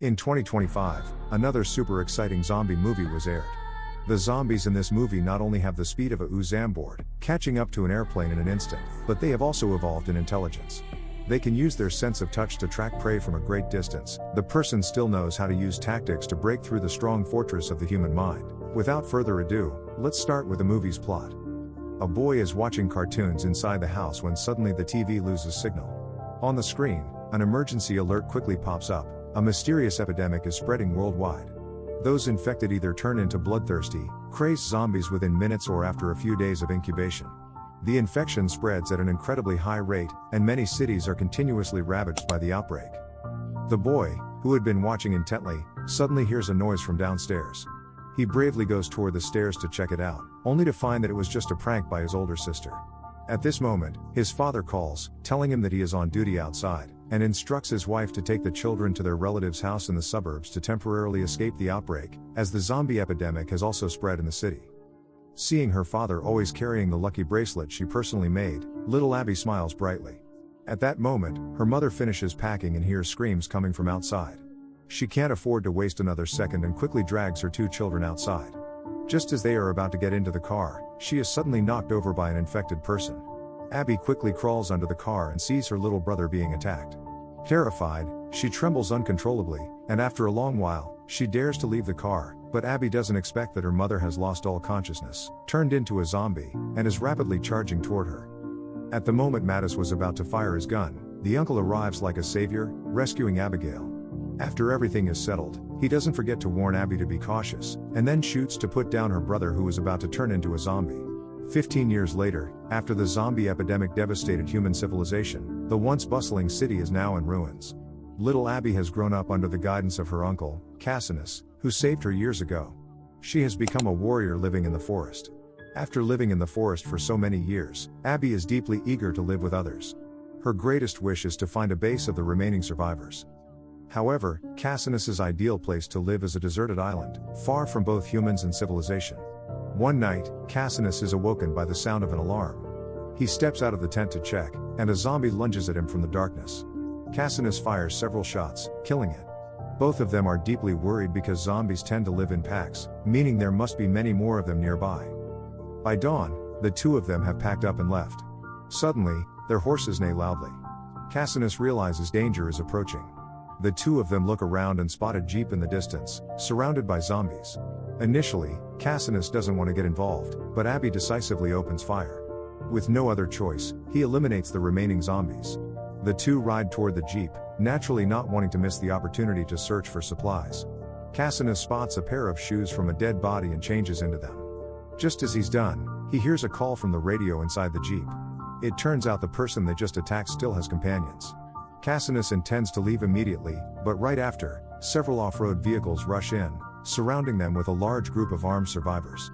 In 2025, another super exciting zombie movie was aired. The zombies in this movie not only have the speed of a Uzamboard, catching up to an airplane in an instant, but they have also evolved in intelligence. They can use their sense of touch to track prey from a great distance. The person still knows how to use tactics to break through the strong fortress of the human mind. Without further ado, let's start with the movie's plot. A boy is watching cartoons inside the house when suddenly the TV loses signal. On the screen, an emergency alert quickly pops up. A mysterious epidemic is spreading worldwide. Those infected either turn into bloodthirsty, crazed zombies within minutes or after a few days of incubation. The infection spreads at an incredibly high rate, and many cities are continuously ravaged by the outbreak. The boy, who had been watching intently, suddenly hears a noise from downstairs. He bravely goes toward the stairs to check it out, only to find that it was just a prank by his older sister. At this moment, his father calls, telling him that he is on duty outside, and instructs his wife to take the children to their relative's house in the suburbs to temporarily escape the outbreak, as the zombie epidemic has also spread in the city. Seeing her father always carrying the lucky bracelet she personally made, little Abby smiles brightly. At that moment, her mother finishes packing and hears screams coming from outside. She can't afford to waste another second and quickly drags her two children outside. Just as they are about to get into the car, she is suddenly knocked over by an infected person. Abby quickly crawls under the car and sees her little brother being attacked. Terrified, she trembles uncontrollably, and after a long while, she dares to leave the car, but Abby doesn't expect that her mother has lost all consciousness, turned into a zombie, and is rapidly charging toward her. At the moment Mattis was about to fire his gun, the uncle arrives like a savior, rescuing Abigail. After everything is settled, he doesn't forget to warn Abby to be cautious, and then shoots to put down her brother who is about to turn into a zombie. 15 years later, after the zombie epidemic devastated human civilization, the once bustling city is now in ruins. Little Abby has grown up under the guidance of her uncle, Cassinus, who saved her years ago. She has become a warrior living in the forest. After living in the forest for so many years, Abby is deeply eager to live with others. Her greatest wish is to find a base of the remaining survivors. However, Cassinus's ideal place to live is a deserted island, far from both humans and civilization. One night, Cassinus is awoken by the sound of an alarm. He steps out of the tent to check, and a zombie lunges at him from the darkness. Cassinus fires several shots, killing it. Both of them are deeply worried because zombies tend to live in packs, meaning there must be many more of them nearby. By dawn, the two of them have packed up and left. Suddenly, their horses neigh loudly. Cassinus realizes danger is approaching. The two of them look around and spot a jeep in the distance, surrounded by zombies. Initially, Cassinus doesn't want to get involved, but Abby decisively opens fire. With no other choice, he eliminates the remaining zombies. The two ride toward the jeep, naturally not wanting to miss the opportunity to search for supplies. Cassinus spots a pair of shoes from a dead body and changes into them. Just as he's done, he hears a call from the radio inside the jeep. It turns out the person they just attacked still has companions. Cassinus intends to leave immediately, but right after, several off-road vehicles rush in, surrounding them with a large group of armed survivors.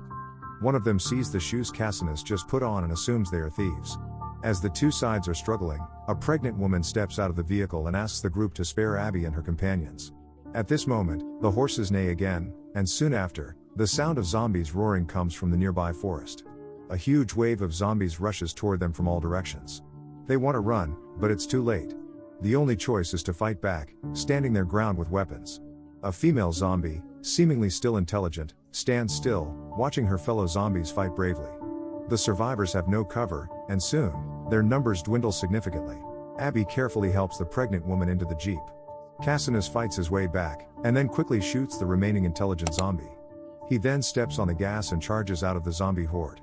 One of them sees the shoes Cassinus just put on and assumes they are thieves. As the two sides are struggling, a pregnant woman steps out of the vehicle and asks the group to spare Abby and her companions. At this moment, the horses neigh again, and soon after, the sound of zombies roaring comes from the nearby forest. A huge wave of zombies rushes toward them from all directions. They want to run, but it's too late. The only choice is to fight back, standing their ground with weapons. A female zombie, seemingly still intelligent, stands still, watching her fellow zombies fight bravely. The survivors have no cover, and soon, their numbers dwindle significantly. Abby carefully helps the pregnant woman into the jeep. Cassinus fights his way back, and then quickly shoots the remaining intelligent zombie. He then steps on the gas and charges out of the zombie horde.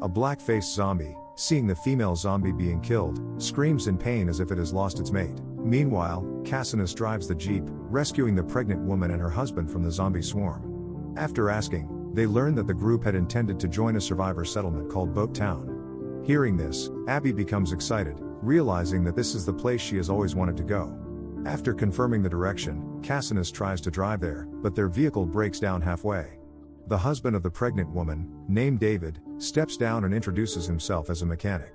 A black-faced zombie, seeing the female zombie being killed, screams in pain as if it has lost its mate. Meanwhile, Cassinus drives the jeep, rescuing the pregnant woman and her husband from the zombie swarm. After asking, they learn that the group had intended to join a survivor settlement called Boat Town. Hearing this, Abby becomes excited, realizing that this is the place she has always wanted to go. After confirming the direction, Cassinus tries to drive there, but their vehicle breaks down halfway. The husband of the pregnant woman, named David, steps down and introduces himself as a mechanic.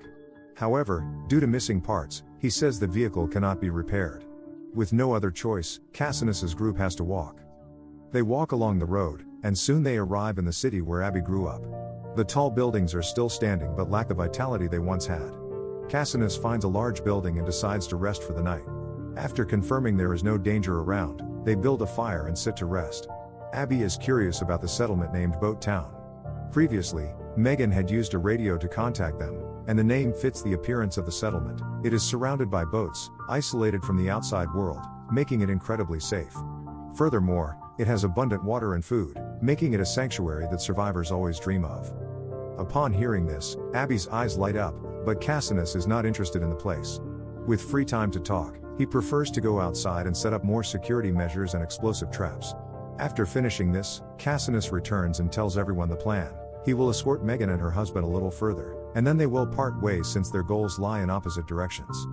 However, due to missing parts, he says the vehicle cannot be repaired. With no other choice, Cassinus's group has to walk. They walk along the road, and soon they arrive in the city where Abby grew up. The tall buildings are still standing but lack the vitality they once had. Cassinus finds a large building and decides to rest for the night. After confirming there is no danger around, they build a fire and sit to rest. Abby is curious about the settlement named Boat Town. Previously, Megan had used a radio to contact them, and the name fits the appearance of the settlement. It is surrounded by boats, isolated from the outside world, making it incredibly safe. Furthermore, it has abundant water and food, making it a sanctuary that survivors always dream of. Upon hearing this, Abby's eyes light up, but Cassinus is not interested in the place. With free time to talk, he prefers to go outside and set up more security measures and explosive traps. After finishing this, Cassinus returns and tells everyone the plan. He will escort Megan and her husband a little further, and then they will part ways since their goals lie in opposite directions.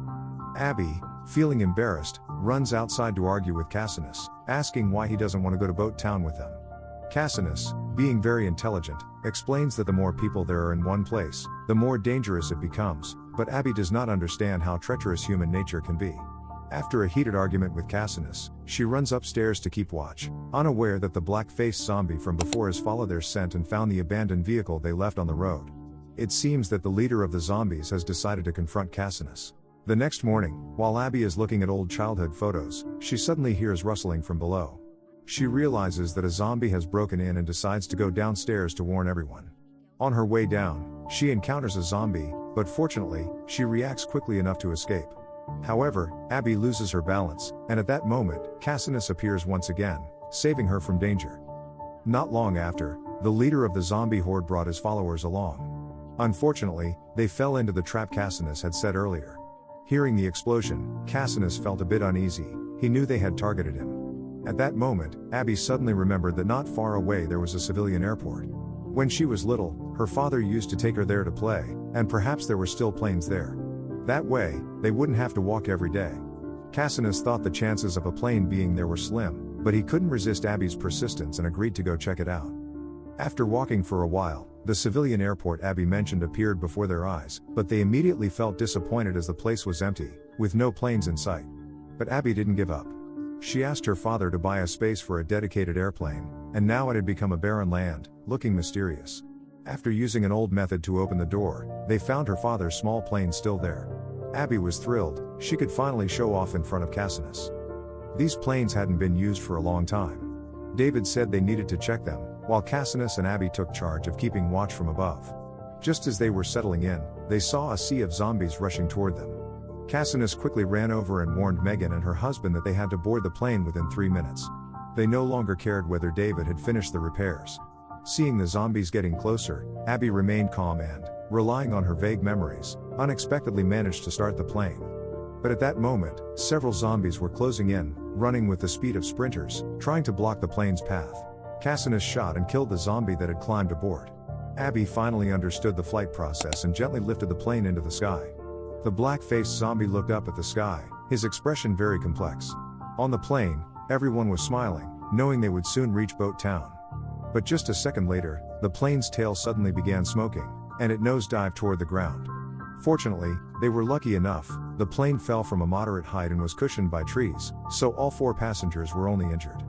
Abby, feeling embarrassed, runs outside to argue with Cassinus, asking why he doesn't want to go to Boat Town with them. Cassinus, being very intelligent, explains that the more people there are in one place, the more dangerous it becomes, but Abby does not understand how treacherous human nature can be. After a heated argument with Cassinus, she runs upstairs to keep watch, unaware that the black-faced zombie from before has followed their scent and found the abandoned vehicle they left on the road. It seems that the leader of the zombies has decided to confront Cassinus. The next morning, while Abby is looking at old childhood photos, she suddenly hears rustling from below. She realizes that a zombie has broken in and decides to go downstairs to warn everyone. On her way down, she encounters a zombie, but fortunately, she reacts quickly enough to escape. However, Abby loses her balance, and at that moment, Cassinus appears once again, saving her from danger. Not long after, the leader of the zombie horde brought his followers along. Unfortunately, they fell into the trap Cassinus had set earlier. Hearing the explosion, Cassinus felt a bit uneasy. He knew they had targeted him. At that moment, Abby suddenly remembered that not far away there was a civilian airport. When she was little, her father used to take her there to play, and perhaps there were still planes there. That way, they wouldn't have to walk every day. Cassinus thought the chances of a plane being there were slim, but he couldn't resist Abby's persistence and agreed to go check it out. After walking for a while, the civilian airport Abby mentioned appeared before their eyes, but they immediately felt disappointed as the place was empty, with no planes in sight. But Abby didn't give up. She asked her father to buy a space for a dedicated airplane, and now it had become a barren land, looking mysterious. After using an old method to open the door, they found her father's small plane still there. Abby was thrilled, she could finally show off in front of Cassinus. These planes hadn't been used for a long time. David said they needed to check them, while Cassinus and Abby took charge of keeping watch from above. Just as they were settling in, they saw a sea of zombies rushing toward them. Cassinus quickly ran over and warned Megan and her husband that they had to board the plane within 3 minutes. They no longer cared whether David had finished the repairs. Seeing the zombies getting closer, Abby remained calm and, relying on her vague memories, unexpectedly managed to start the plane. But at that moment, several zombies were closing in, running with the speed of sprinters, trying to block the plane's path. Cassinus shot and killed the zombie that had climbed aboard. Abby finally understood the flight process and gently lifted the plane into the sky. The black-faced zombie looked up at the sky, his expression very complex. On the plane, everyone was smiling, knowing they would soon reach Boat Town. But just a second later, the plane's tail suddenly began smoking, and it nosedived toward the ground. Fortunately, they were lucky enough, the plane fell from a moderate height and was cushioned by trees, so all 4 passengers were only injured.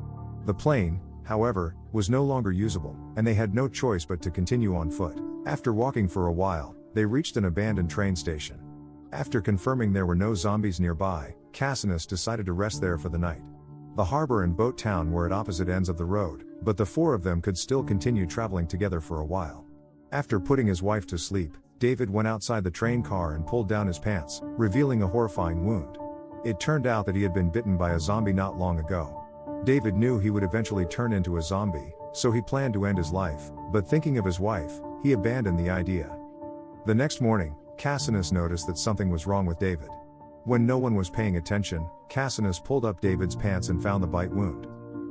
The plane, however, was no longer usable, and they had no choice but to continue on foot. After walking for a while, they reached an abandoned train station. After confirming there were no zombies nearby, Cassinus decided to rest there for the night. The harbor and Boat Town were at opposite ends of the road, but the 4 of them could still continue traveling together for a while. After putting his wife to sleep, David went outside the train car and pulled down his pants, revealing a horrifying wound. It turned out that he had been bitten by a zombie not long ago. David knew he would eventually turn into a zombie, so he planned to end his life, but thinking of his wife, he abandoned the idea. The next morning, Cassinus noticed that something was wrong with David. When no one was paying attention, Cassinus pulled up David's pants and found the bite wound.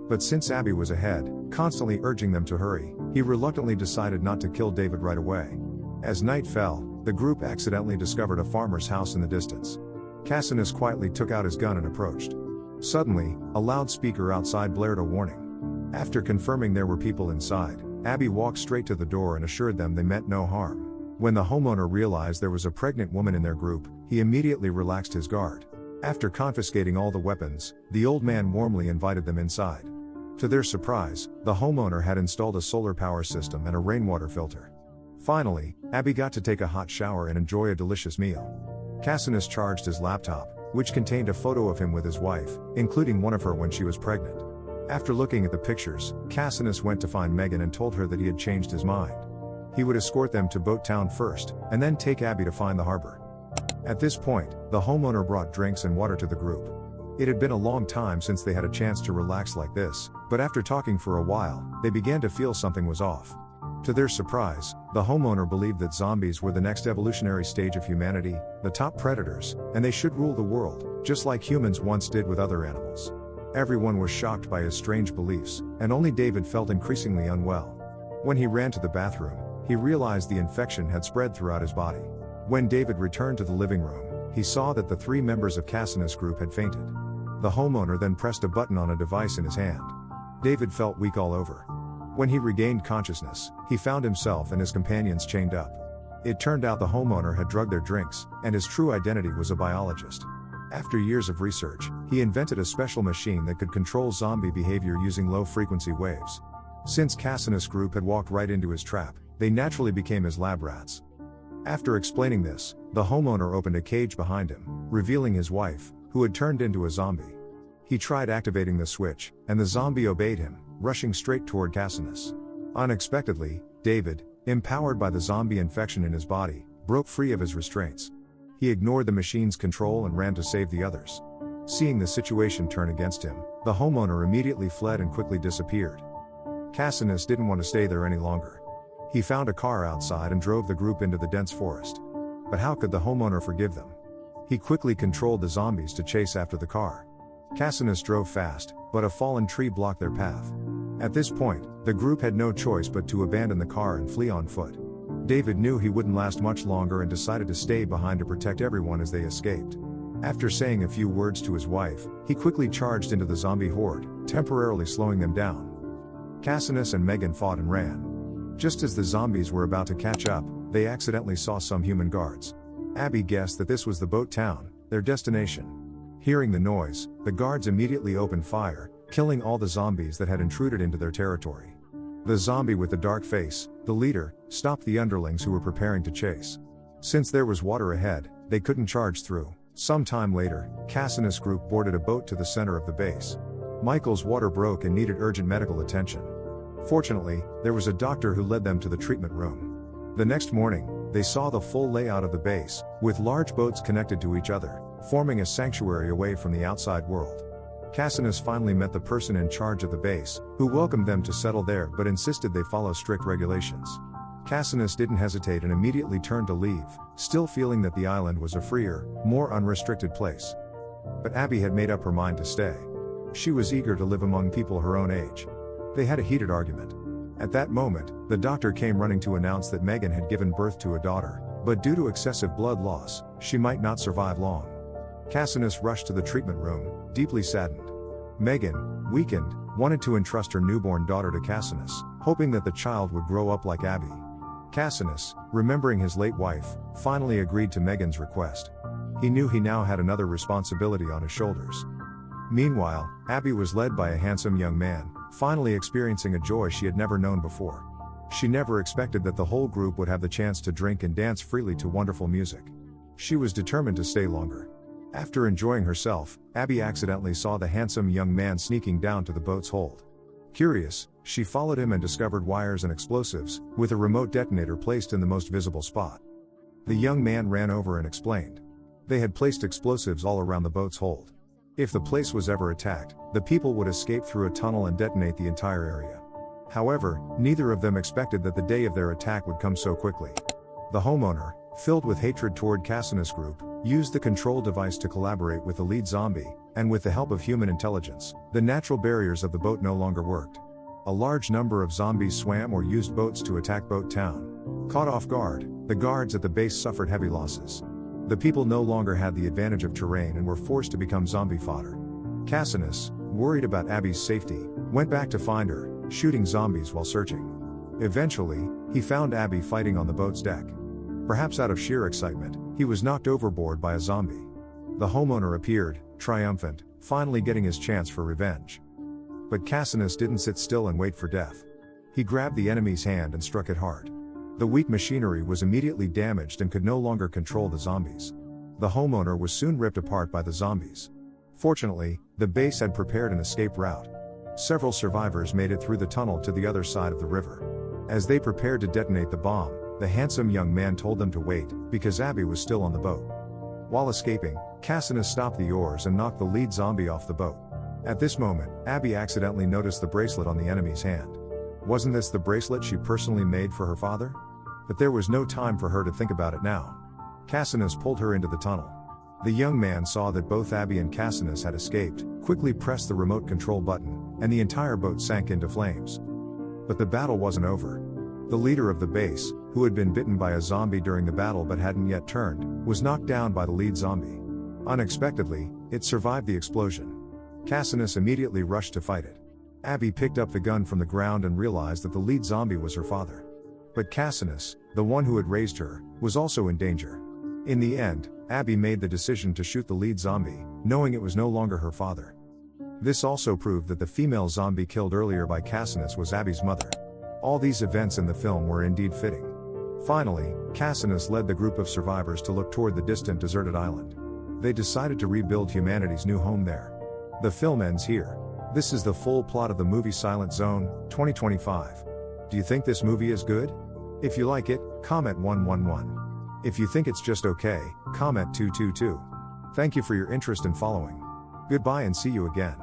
But since Abby was ahead, constantly urging them to hurry, he reluctantly decided not to kill David right away. As night fell, the group accidentally discovered a farmer's house in the distance. Cassinus quietly took out his gun and approached. Suddenly, a loudspeaker outside blared a warning. After confirming there were people inside, Abby walked straight to the door and assured them they meant no harm. When the homeowner realized there was a pregnant woman in their group, he immediately relaxed his guard. After confiscating all the weapons, the old man warmly invited them inside. To their surprise, the homeowner had installed a solar power system and a rainwater filter. Finally, Abby got to take a hot shower and enjoy a delicious meal. Cassinus charged his laptop, which contained a photo of him with his wife, including one of her when she was pregnant. After looking at the pictures, Cassinus went to find Megan and told her that he had changed his mind. He would escort them to Boat Town first, and then take Abby to find the harbor. At this point, the homeowner brought drinks and water to the group. It had been a long time since they had a chance to relax like this, but after talking for a while, they began to feel something was off. To their surprise, the homeowner believed that zombies were the next evolutionary stage of humanity, the top predators, and they should rule the world, just like humans once did with other animals. Everyone was shocked by his strange beliefs, and only David felt increasingly unwell. When he ran to the bathroom, he realized the infection had spread throughout his body. When David returned to the living room, he saw that the 3 members of Cassinus' group had fainted. The homeowner then pressed a button on a device in his hand. David felt weak all over. When he regained consciousness, he found himself and his companions chained up. It turned out the homeowner had drugged their drinks, and his true identity was a biologist. After years of research, he invented a special machine that could control zombie behavior using low-frequency waves. Since Cassinus' group had walked right into his trap, they naturally became his lab rats. After explaining this, the homeowner opened a cage behind him, revealing his wife, who had turned into a zombie. He tried activating the switch, and the zombie obeyed him, rushing straight toward Cassinus. Unexpectedly, David, empowered by the zombie infection in his body, broke free of his restraints. He ignored the machine's control and ran to save the others. Seeing the situation turn against him, the homeowner immediately fled and quickly disappeared. Cassinus didn't want to stay there any longer. He found a car outside and drove the group into the dense forest. But how could the homeowner forgive them? He quickly controlled the zombies to chase after the car. Cassinus drove fast, but a fallen tree blocked their path. At this point, the group had no choice but to abandon the car and flee on foot. David knew he wouldn't last much longer and decided to stay behind to protect everyone as they escaped. After saying a few words to his wife, he quickly charged into the zombie horde, temporarily slowing them down. Cassinus and Megan fought and ran. Just as the zombies were about to catch up, they accidentally saw some human guards. Abby guessed that this was the Boat Town, their destination. Hearing the noise, the guards immediately opened fire, killing all the zombies that had intruded into their territory. The zombie with the dark face, the leader, stopped the underlings who were preparing to chase. Since there was water ahead, they couldn't charge through. Some time later, Cassinus' group boarded a boat to the center of the base. Michael's water broke and needed urgent medical attention. Fortunately, there was a doctor who led them to the treatment room. The next morning, they saw the full layout of the base, with large boats connected to each other, forming a sanctuary away from the outside world. Cassinus finally met the person in charge of the base, who welcomed them to settle there but insisted they follow strict regulations. Cassinus didn't hesitate and immediately turned to leave, still feeling that the island was a freer, more unrestricted place. But Abby had made up her mind to stay. She was eager to live among people her own age. They had a heated argument. At that moment, the doctor came running to announce that Megan had given birth to a daughter, but due to excessive blood loss, she might not survive long. Cassinus rushed to the treatment room, deeply saddened. Megan, weakened, wanted to entrust her newborn daughter to Cassinus, hoping that the child would grow up like Abby. Cassinus, remembering his late wife, finally agreed to Megan's request. He knew he now had another responsibility on his shoulders. Meanwhile, Abby was led by a handsome young man, finally experiencing a joy she had never known before. She never expected that the whole group would have the chance to drink and dance freely to wonderful music. She was determined to stay longer. After enjoying herself, Abby accidentally saw the handsome young man sneaking down to the boat's hold. Curious, she followed him and discovered wires and explosives, with a remote detonator placed in the most visible spot. The young man ran over and explained. They had placed explosives all around the boat's hold. If the place was ever attacked, the people would escape through a tunnel and detonate the entire area. However, neither of them expected that the day of their attack would come so quickly. The homeowner, filled with hatred toward Cassinus' group, used the control device to collaborate with the lead zombie, and with the help of human intelligence, the natural barriers of the boat no longer worked. A large number of zombies swam or used boats to attack Boat Town. Caught off guard, the guards at the base suffered heavy losses. The people no longer had the advantage of terrain and were forced to become zombie fodder. Cassinus, worried about Abby's safety, went back to find her, shooting zombies while searching. Eventually, he found Abby fighting on the boat's deck. Perhaps out of sheer excitement, he was knocked overboard by a zombie. The homeowner appeared, triumphant, finally getting his chance for revenge. But Cassinus didn't sit still and wait for death. He grabbed the enemy's hand and struck it hard. The weak machinery was immediately damaged and could no longer control the zombies. The homeowner was soon ripped apart by the zombies. Fortunately, the base had prepared an escape route. Several survivors made it through the tunnel to the other side of the river. As they prepared to detonate the bomb, the handsome young man told them to wait, because Abby was still on the boat. While escaping, Cassinus stopped the oars and knocked the lead zombie off the boat. At this moment, Abby accidentally noticed the bracelet on the enemy's hand. Wasn't this the bracelet she personally made for her father? But there was no time for her to think about it now. Cassinus pulled her into the tunnel. The young man saw that both Abby and Cassinus had escaped, quickly pressed the remote control button, and the entire boat sank into flames. But the battle wasn't over. The leader of the base, who had been bitten by a zombie during the battle but hadn't yet turned, was knocked down by the lead zombie. Unexpectedly, it survived the explosion. Cassinus immediately rushed to fight it. Abby picked up the gun from the ground and realized that the lead zombie was her father. But Cassinus, the one who had raised her, was also in danger. In the end, Abby made the decision to shoot the lead zombie, knowing it was no longer her father. This also proved that the female zombie killed earlier by Cassinus was Abby's mother. All these events in the film were indeed fitting. Finally, Cassinus led the group of survivors to look toward the distant deserted island. They decided to rebuild humanity's new home there. The film ends here. This is the full plot of the movie Silent Zone, 2025. Do you think this movie is good? If you like it, comment 111. If you think it's just okay, comment 222. Thank you for your interest and following. Goodbye and see you again.